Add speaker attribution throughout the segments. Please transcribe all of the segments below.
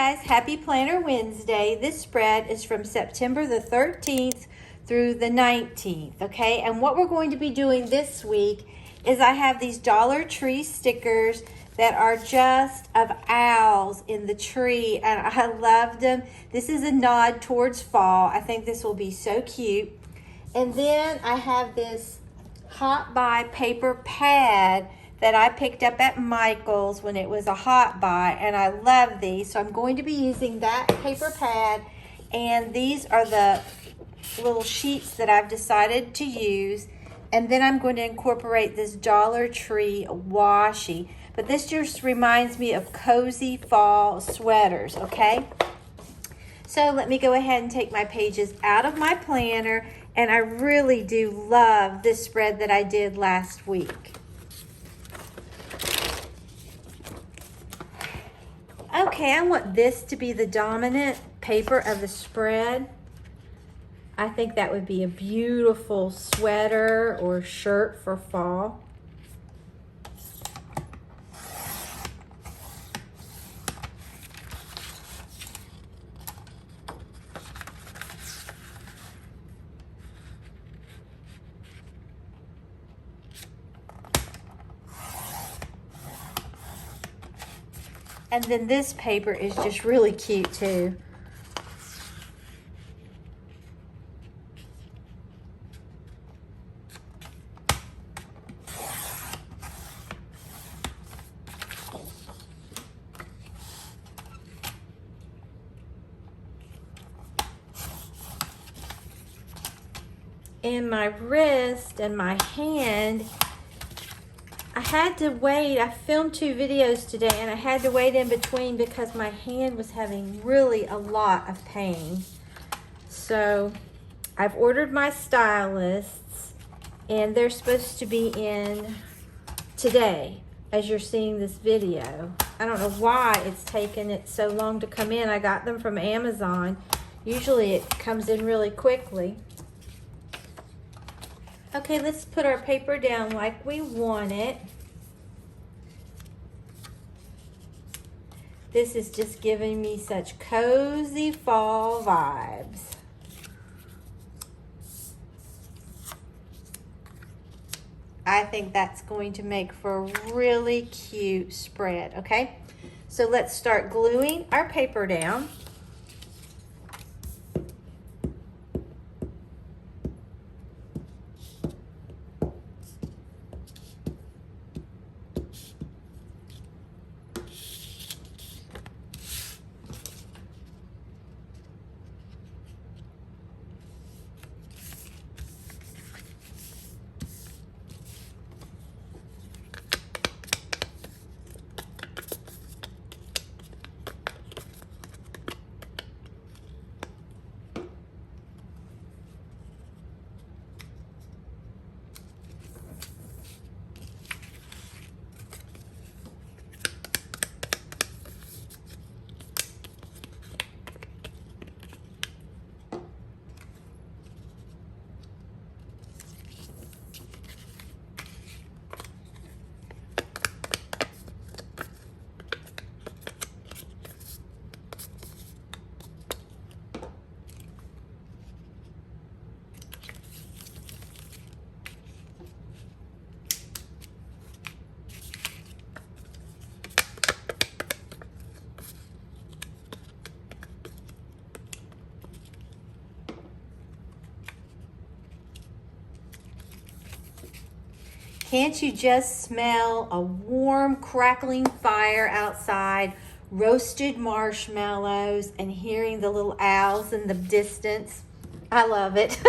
Speaker 1: guys, happy Planner Wednesday. This spread is from September the 13th through the 19th, okay? And what we're going to be doing this week is I have these Dollar Tree stickers that are just of owls in the tree, and I love them. This is a nod towards fall. I think this will be so cute. And then I have this Hot Buy paper pad that I picked up at Michael's when it was a Hot Buy, and I love these. So I'm going to be using that paper pad, and these are the little sheets that I've decided to use. And then I'm going to incorporate this Dollar Tree washi. But this just reminds me of cozy fall sweaters, okay? So let me go ahead and take my pages out of my planner, and I really do love this spread that I did last week. Okay, I want this to be the dominant paper of the spread. I think that would be a beautiful sweater or shirt for fall. And then this paper is just really cute too. And my wrist and my hand, I had to wait. I filmed 2 videos today, and I had to wait in between because my hand was having really a lot of pain. So I've ordered my stylists, and they're supposed to be in today as you're seeing this video. I don't know why it's taken it so long to come in. I got them from Amazon. Usually it comes in really quickly. Okay, let's put our paper down like we want it. This is just giving me such cozy fall vibes. I think that's going to make for a really cute spread, okay? So let's start gluing our paper down. Can't you just smell a warm, crackling fire outside, roasted marshmallows, and hearing the little owls in the distance? I love it.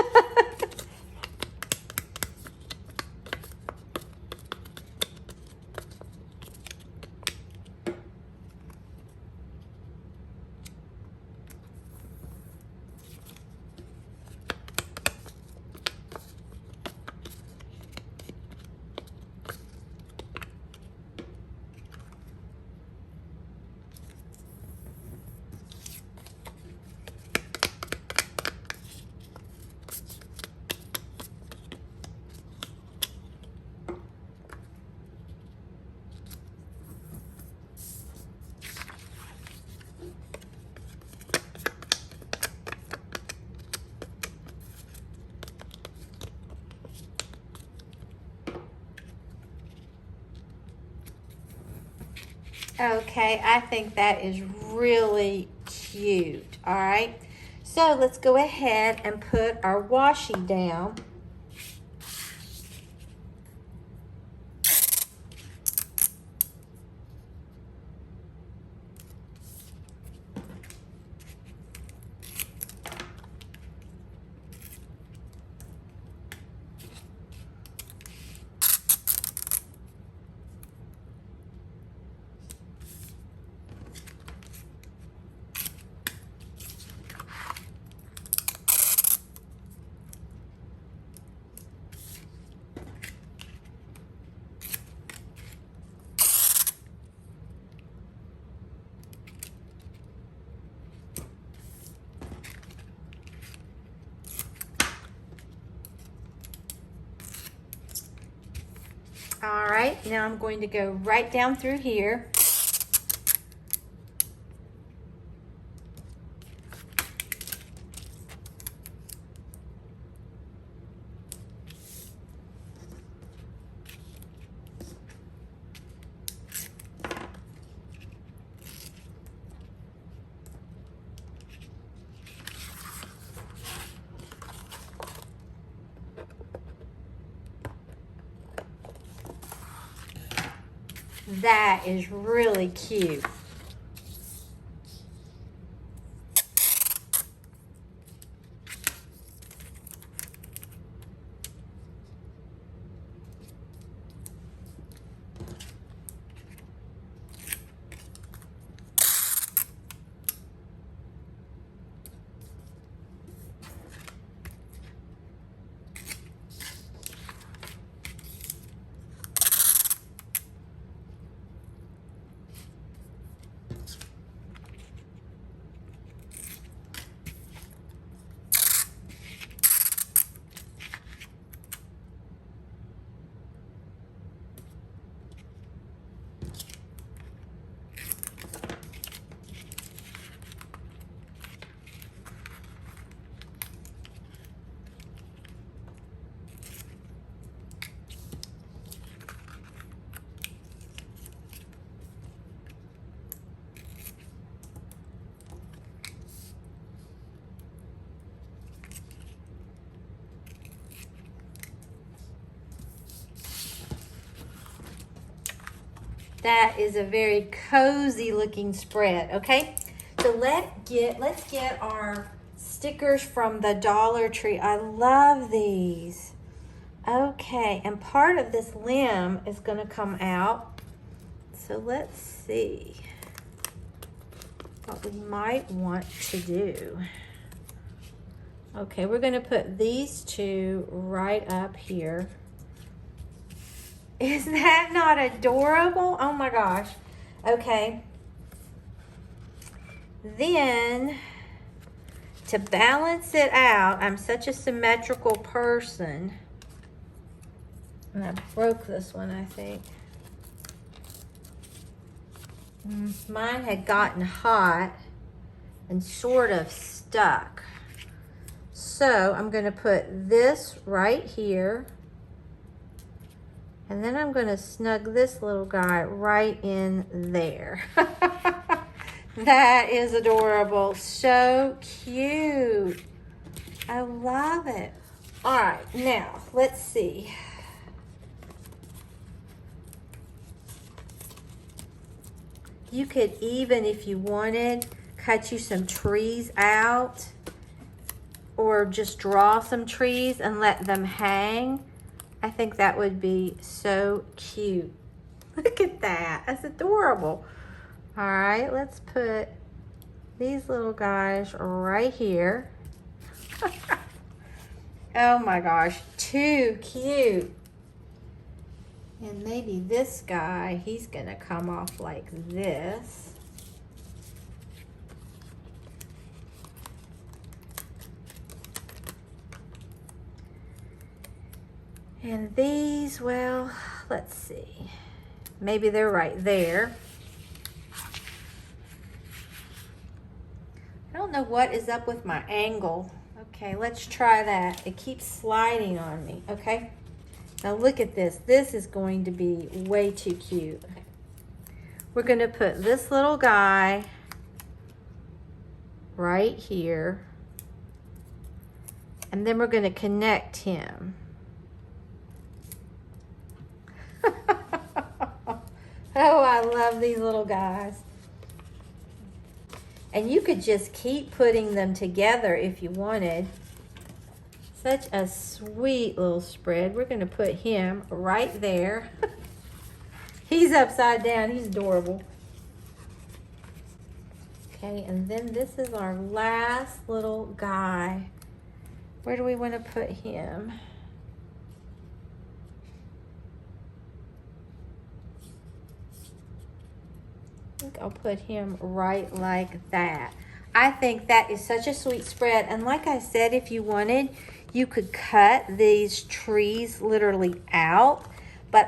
Speaker 1: Okay, I think that is really cute. All right, so let's go ahead and put our washi down. All right, now I'm going to go right down through here. That is really cute. That is a very cozy looking spread, okay? So let's get our stickers from the Dollar Tree. I love these. Okay, and part of this limb is gonna come out. So let's see what we might want to do. Okay, we're gonna put these two right up here. Is that not adorable? Oh my gosh. Okay. Then, to balance it out, I'm such a symmetrical person. And I broke this one, I think. Mine had gotten hot and sort of stuck. So I'm going to put this right here. And then I'm going to snug this little guy right in there. That is adorable. So cute. I love it. All right, now let's see. You could even, if you wanted, cut you some trees out or just draw some trees and let them hang. I think that would be so cute. Look at that. That's adorable. All right, let's put these little guys right here. Oh my gosh, too cute. And maybe this guy, he's gonna come off like this. And these, well, let's see. Maybe they're right there. I don't know what is up with my angle. Okay, let's try that. It keeps sliding on me, okay? Now look at this. This is going to be way too cute. we're going to put this little guy right here. And then we're going to connect him. Oh, I love these little guys. And you could just keep putting them together if you wanted. Such a sweet little spread. We're going to put him right there. He's upside down. He's adorable. Okay, and then this is our last little guy. Where do we want to put him? I think I'll put him right like that. I think that is such a sweet spread. And like I said, if you wanted, you could cut these trees literally out,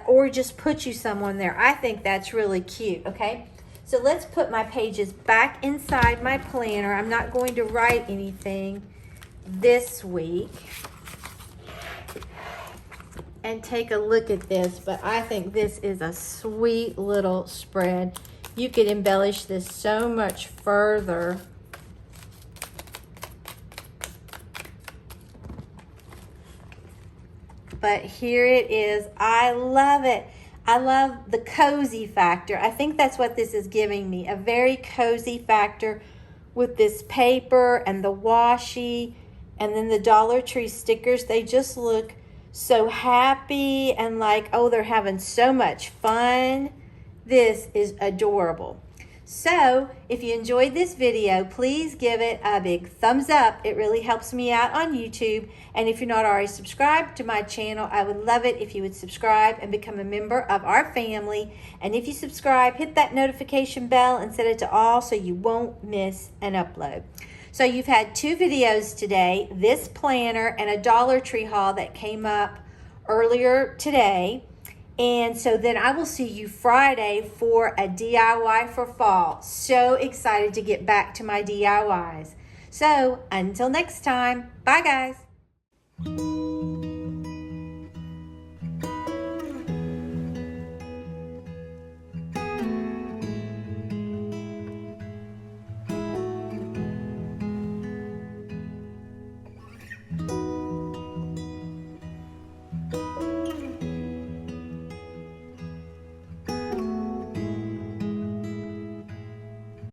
Speaker 1: or just put you someone there. I think that's really cute, okay? So let's put my pages back inside my planner. I'm not going to write anything this week. And take a look at this, but I think this is a sweet little spread. You could embellish this so much further. But here it is. I love it. I love the cozy factor. I think that's what this is giving me, a very cozy factor with this paper and the washi and then the Dollar Tree stickers. They just look so happy and like, oh, they're having so much fun. This is adorable. So if you enjoyed this video, please give it a big thumbs up. It really helps me out on YouTube. And if you're not already subscribed to my channel, I would love it if you would subscribe and become a member of our family. And if you subscribe, hit that notification bell and set it to all so you won't miss an upload. So you've had 2 videos today, this planner and a Dollar Tree haul that came up earlier today. And so then I will see you Friday for a DIY for fall. So excited to get back to my DIYs. So until next time, bye guys.